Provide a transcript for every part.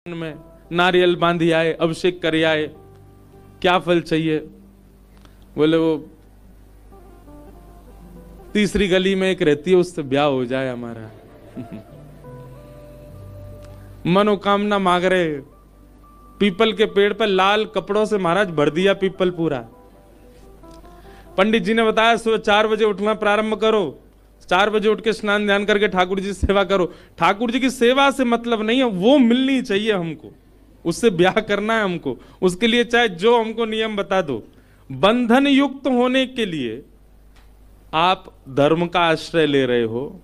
में नारियल बांधी आए, अभिषेक करे आए, क्या फल चाहिए? बोले वो तीसरी गली में एक रहती है, उससे ब्याह हो जाए हमारा। मनोकामना मांग रहे। पीपल के पेड़ पर लाल कपड़ों से महाराज भर दिया पीपल पूरा। पंडित जी ने बताया सुबह 4 बजे उठना प्रारंभ करो, 4 बजे उठ के स्नान ध्यान करके ठाकुर जी की सेवा करो। ठाकुर जी की सेवा से मतलब नहीं है, वो मिलनी चाहिए हमको, उससे ब्याह करना है हमको। उसके लिए चाहे जो हमको नियम बता दो। बंधन युक्त होने के लिए आप धर्म का आश्रय ले रहे हो,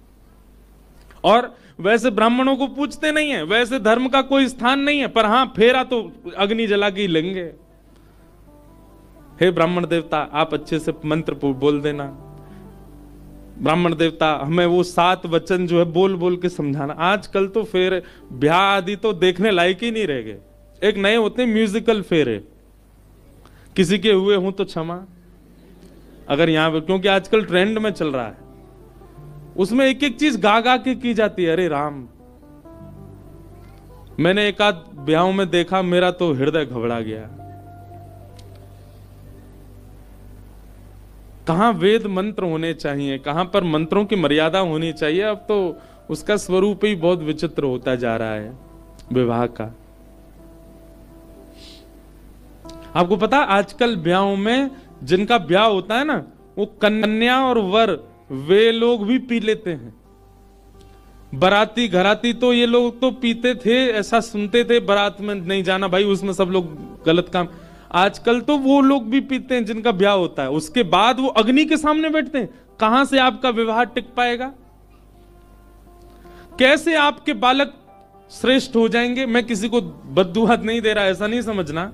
और वैसे ब्राह्मणों को पूछते नहीं है, वैसे धर्म का कोई स्थान नहीं है, पर हां फेरा तो अग्नि जला के ही लेंगे। हे ब्राह्मण देवता, आप अच्छे से मंत्र बोल देना। ब्राह्मण देवता हमें वो 7 वचन जो है बोल बोल के समझाना। आजकल तो फेरे ब्याह आदि तो देखने लायक ही नहीं रह गए। एक नए होते हैं म्यूजिकल फेरे, किसी के हुए हूं तो क्षमा, अगर यहां पर, क्योंकि आजकल ट्रेंड में चल रहा है, उसमें एक एक चीज गा गा के की जाती है। अरे राम, मैंने एक आध ब्याहों में देखा, मेरा तो हृदय घबरा गया। कहां वेद मंत्र होने चाहिए, कहां पर मंत्रों की मर्यादा होनी चाहिए। अब तो उसका स्वरूप ही बहुत विचित्र होता जा रहा है विवाह का। आपको पता, आजकल ब्याहों में जिनका ब्याह होता है ना, वो कन्या और वर वे लोग भी पी लेते हैं। बाराती घराती तो ये लोग तो पीते थे, ऐसा सुनते थे, बारात में नहीं जाना भाई, उसमें सब लोग गलत काम। आजकल तो वो लोग भी पीते हैं जिनका ब्याह होता है, उसके बाद वो अग्नि के सामने बैठते हैं। कहां से आपका विवाह टिक पाएगा? कैसे आपके बालक श्रेष्ठ हो जाएंगे? मैं किसी को बद्दुआ नहीं दे रहा, ऐसा नहीं समझना।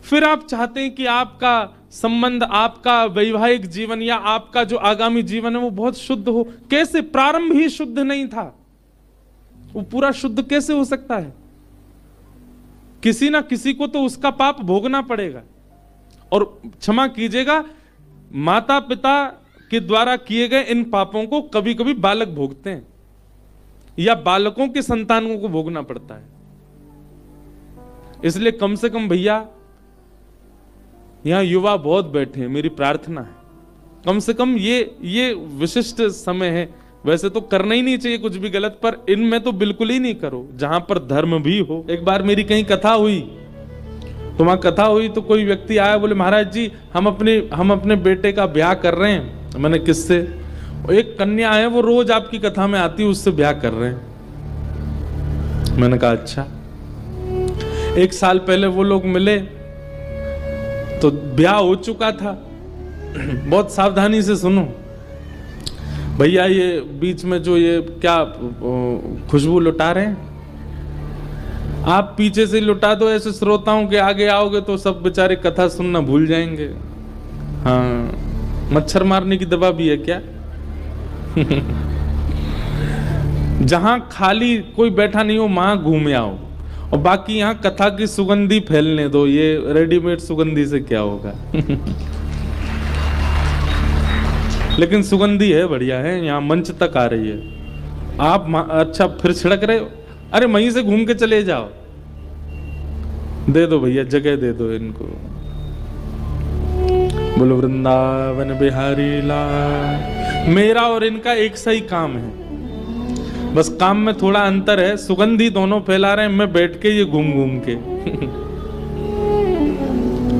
फिर आप चाहते हैं कि आपका संबंध, आपका वैवाहिक जीवन या आपका जो आगामी जीवन है वो बहुत शुद्ध हो। कैसे? प्रारंभ ही शुद्ध नहीं था, वो पूरा शुद्ध कैसे हो सकता है? किसी ना किसी को तो उसका पाप भोगना पड़ेगा। और क्षमा कीजिएगा, माता पिता के द्वारा किए गए इन पापों को कभी कभी बालक भोगते हैं, या बालकों के संतानों को भोगना पड़ता है। इसलिए कम से कम भैया, यहां युवा बहुत बैठे हैं, मेरी प्रार्थना है कम से कम ये विशिष्ट समय है। वैसे तो करना ही नहीं चाहिए कुछ भी गलत, पर इनमें तो बिल्कुल ही नहीं करो, जहां पर धर्म भी हो। एक बार मेरी कहीं कथा हुई, तो वहां कथा हुई तो कोई व्यक्ति आया, बोले महाराज जी हम अपने बेटे का ब्याह कर रहे हैं। मैंने किससे? एक कन्या है, वो रोज आपकी कथा में आती है, उससे ब्याह कर रहे हैं। मैंने कहा अच्छा। 1 साल पहले वो लोग मिले तो ब्याह हो चुका था। बहुत सावधानी से सुनो भैया, ये बीच में जो ये क्या खुशबू लुटा रहे हैं, आप पीछे से लुटा दो, ऐसे श्रोताओं के आगे आओगे तो सब बेचारे कथा सुनना भूल जाएंगे। हाँ, मच्छर मारने की दवा भी है क्या? जहां खाली कोई बैठा नहीं हो वहां घूमे आओ, और बाकी यहां कथा की सुगंधी फैलने दो। ये रेडीमेड सुगंधी से क्या होगा? लेकिन सुगंधी है, बढ़िया है, यहाँ मंच तक आ रही है। आप अच्छा फिर छिड़क रहे हो? अरे वहीं से घूम के चले जाओ। दे दो भैया, जगह दे दो इनको। बोलो वृंदावन बिहारी लाल। मेरा और इनका एक सही काम है, बस काम में थोड़ा अंतर है। सुगंधी दोनों फैला रहे हैं, मैं बैठ के ये घूम घूम के।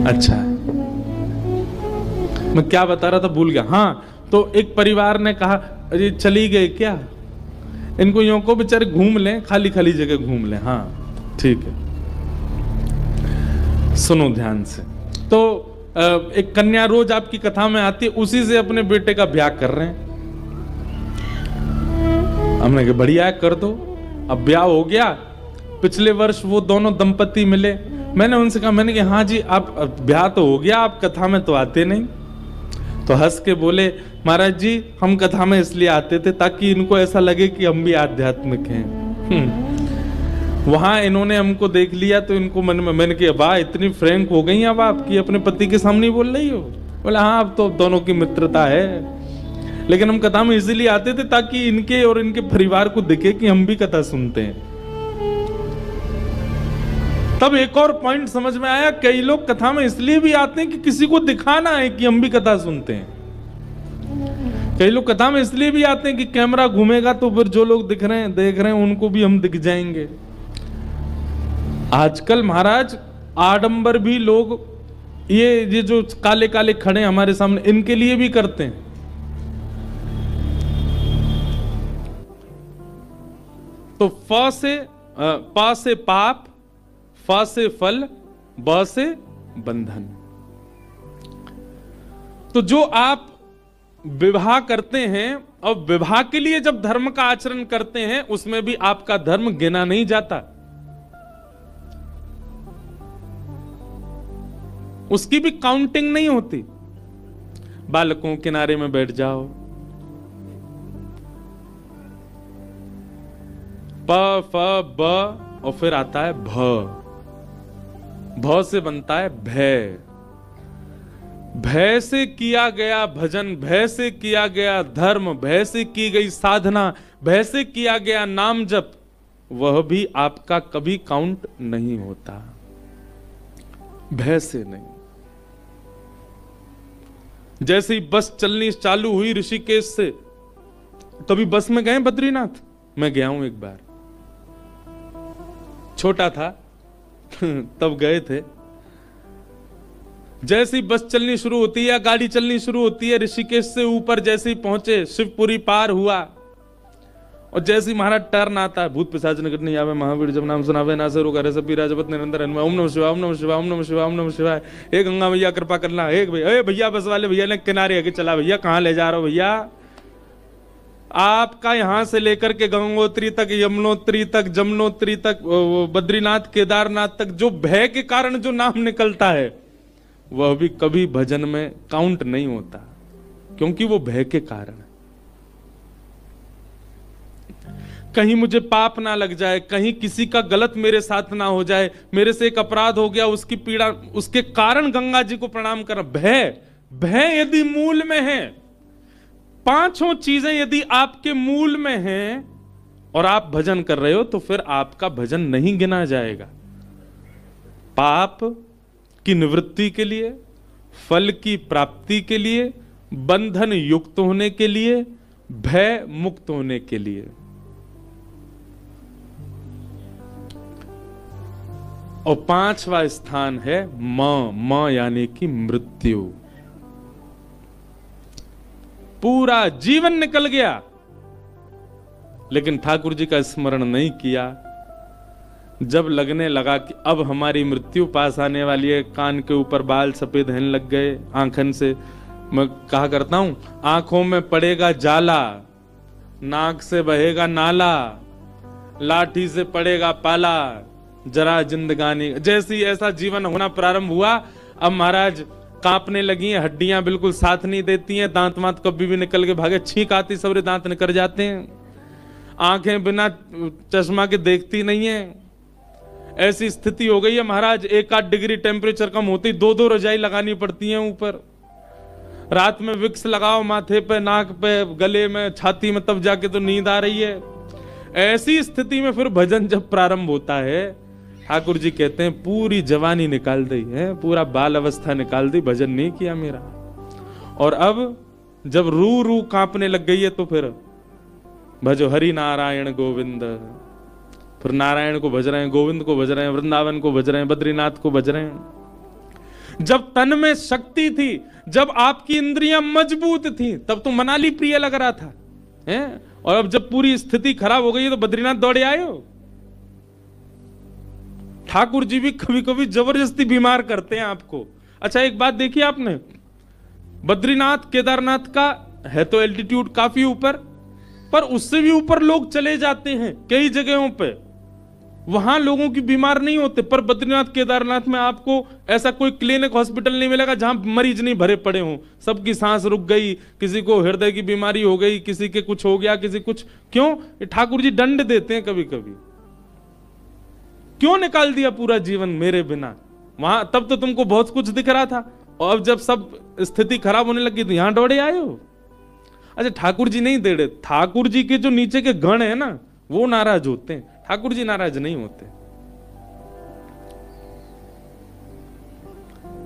अच्छा, मैं क्या बता रहा था, भूल गया। हाँ, तो एक परिवार ने कहा अरे चली गए क्या, इनको यूं को बेचारे घूम लें, खाली खाली जगह घूम लें। हाँ ठीक है, सुनो ध्यान से। तो एक कन्या रोज आपकी कथा में आती है, उसी से अपने बेटे का ब्याह कर रहे हैं। हमने कहा बढ़िया है, कर दो। अब ब्याह हो गया। पिछले वर्ष वो दोनों दंपति मिले, मैंने उनसे कहा, मैंने कहा हाँ जी आप ब्याह तो हो गया, आप कथा में तो आते नहीं। तो हंस के बोले महाराज जी हम कथा में इसलिए आते थे ताकि इनको ऐसा लगे कि हम भी आध्यात्मिक हैं। वहां इन्होंने हमको देख लिया तो इनको मन में, मैंने कहा वाह इतनी फ्रैंक हो गई अब आपकी, अपने पति के सामने बोल रही हो? बोले हाँ अब तो दोनों की मित्रता है, लेकिन हम कथा में इसीलिए आते थे ताकि इनके और इनके परिवार को दिखे कि हम भी कथा सुनते हैं। तब एक और पॉइंट समझ में आया, कई लोग कथा में इसलिए भी आते हैं कि किसी को दिखाना है कि हम भी कथा सुनते हैं। कई लोग कथा में इसलिए भी आते हैं कि कैमरा घूमेगा तो फिर जो लोग दिख रहे हैं देख रहे हैं उनको भी हम दिख जाएंगे। आजकल महाराज आडंबर भी लोग ये जो काले काले खड़े हमारे सामने, इनके लिए भी करते हैं। तो प से पाप, फ से फल, ब से बंधन। तो जो आप विवाह करते हैं और विवाह के लिए जब धर्म का आचरण करते हैं, उसमें भी आपका धर्म गिना नहीं जाता, उसकी भी काउंटिंग नहीं होती। बालकों किनारे में बैठ जाओ, प फ ब और फिर आता है भ। भ से बनता है भय। भय से किया गया भजन, भय से किया गया धर्म, भय से की गई साधना, भय से किया गया नाम जप, वह भी आपका कभी काउंट नहीं होता। भय से नहीं। जैसे ही बस चलनी चालू हुई ऋषिकेश से, कभी बस में गए बद्रीनाथ? मैं गया हूं एक बार, छोटा था तब गए थे। जैसे ही बस चलनी शुरू होती है या गाड़ी चलनी शुरू होती है, ऋषिकेश से ऊपर जैसे ही पहुंचे, शिवपुरी पार हुआ, और जैसे ही महाराज टर्न आता है, भूत पिशाच निकट नहीं आवे, महावीर जब नाम सुनावे, ना से रोग हरे सब पीरा, जपत निरंतर हनुमान, ओम नमः शिवाय, ओम नमः शिवाय, ओम नमः शिवाय, ओम नमः शिवाय। हे गंगा मैया कृपा करना, हे भैया बस वाले भैया ने किनारे आके चला, भैया कहाँ ले जा रहे हो भैया? आपका यहां से लेकर के गंगोत्री तक, यमुनोत्री तक, जमुनोत्री तक, बद्रीनाथ केदारनाथ तक जो भय के कारण जो नाम निकलता है, वह भी कभी भजन में काउंट नहीं होता, क्योंकि वो भय के कारण है। कहीं मुझे पाप ना लग जाए, कहीं किसी का गलत मेरे साथ ना हो जाए, मेरे से एक अपराध हो गया, उसकी पीड़ा, उसके कारण गंगा जी को प्रणाम करना। भय, भय यदि मूल में है, पांचों चीजें यदि आपके मूल में हैं और आप भजन कर रहे हो, तो फिर आपका भजन नहीं गिना जाएगा। पाप की निवृत्ति के लिए, फल की प्राप्ति के लिए, बंधन युक्त होने के लिए, भय मुक्त होने के लिए। और पांचवा स्थान है म यानी कि मृत्यु। पूरा जीवन निकल गया लेकिन ठाकुर जी का स्मरण नहीं किया। जब लगने लगा कि अब हमारी मृत्यु पास आने वाली है, कान के ऊपर बाल सफेद होने लग गए, आंखन से, मैं कहा करता हूं, आंखों में पड़ेगा जाला, नाक से बहेगा नाला, लाठी से पड़ेगा पाला, जरा जिंदगानी। जैसे ही ऐसा जीवन होना प्रारंभ हुआ, अब महाराज कांपने लगी हैं, हड्डियां बिल्कुल साथ नहीं देती हैं, दांत मात कभी भी निकल के भागे, छींक आती, सबरे दांत निकल जाते हैं, आंखें बिना चश्मा के देखती नहीं है। ऐसी स्थिति हो गई है महाराज, 1-8 डिग्री टेम्परेचर कम होती 2-2 रजाई लगानी पड़ती हैं ऊपर। रात में विक्स लगाओ माथे पे, नाक पे, गले में, छाती में, तब जाके तो नींद आ रही है। ऐसी स्थिति में फिर भजन जब प्रारंभ होता है, ठाकुर जी कहते हैं पूरी जवानी निकाल दी है, पूरा बाल अवस्था निकाल दी, भजन नहीं किया मेरा। और अब जब रू रू कांपने लग गई है, तो फिर भजो हरि नारायण गोविंद। फिर नारायण को भज रहे हैं, गोविंद को भज रहे हैं, वृंदावन को भज रहे हैं, बद्रीनाथ को भज रहे हैं। जब तन में शक्ति थी, जब आपकी इंद्रियां मजबूत थी, तब तो मनाली प्रिय लग रहा था, हैं? और अब जब पूरी स्थिति खराब हो गई है, तो बद्रीनाथ दौड़े आए हो। ठाकुर जी भी कभी कभी जबरदस्ती बीमार करते हैं आपको। अच्छा एक बात देखी आपने, बद्रीनाथ केदारनाथ का है तो एल्टीट्यूड काफी ऊपर, पर उससे भी ऊपर लोग चले जाते हैं कई जगहों पे, वहां लोगों की बीमार नहीं होते। पर बद्रीनाथ केदारनाथ में आपको ऐसा कोई क्लिनिक हॉस्पिटल नहीं मिलेगा जहां मरीज नहीं भरे पड़े हों। सबकी सांस रुक गई, किसी को हृदय की बीमारी हो गई, किसी के कुछ हो गया, किसी कुछ। क्यों? ठाकुर जी दंड देते हैं कभी कभी। क्यों निकाल दिया पूरा जीवन मेरे बिना? वहां तब तो तुमको बहुत कुछ दिख रहा था, और अब जब सब स्थिति खराब होने लगी तो यहां दौड़े आए हो। अच्छा ठाकुर जी नहीं दे रहे, ठाकुर जी के जो नीचे के गण है ना, वो नाराज होते हैं, ठाकुर जी नाराज नहीं होते।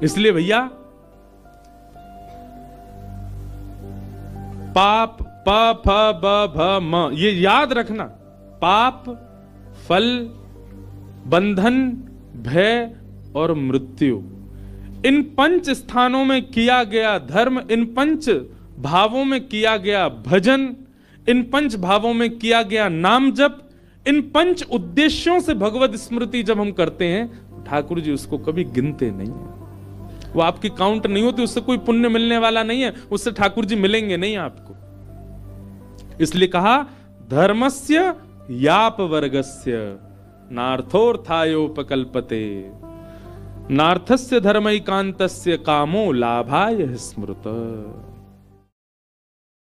इसलिए भैया पाप प फ ब भ म, ये याद रखना। पाप, फल, बंधन, भय और मृत्यु, इन 5 स्थानों में किया गया धर्म, इन 5 भावों में किया गया भजन, इन 5 भावों में किया गया नाम जप, इन 5 उद्देश्यों से भगवत स्मृति जब हम करते हैं, ठाकुर जी उसको कभी गिनते नहीं है। वो आपकी काउंट नहीं होती, उससे कोई पुण्य मिलने वाला नहीं है, उससे ठाकुर जी मिलेंगे नहीं आपको। इसलिए कहा धर्मस्य याप वर्गस्य नार्थोर्थायोपकल्पते नार्थस्य धर्मैकान्तस्य कामो लाभाय स्मृत।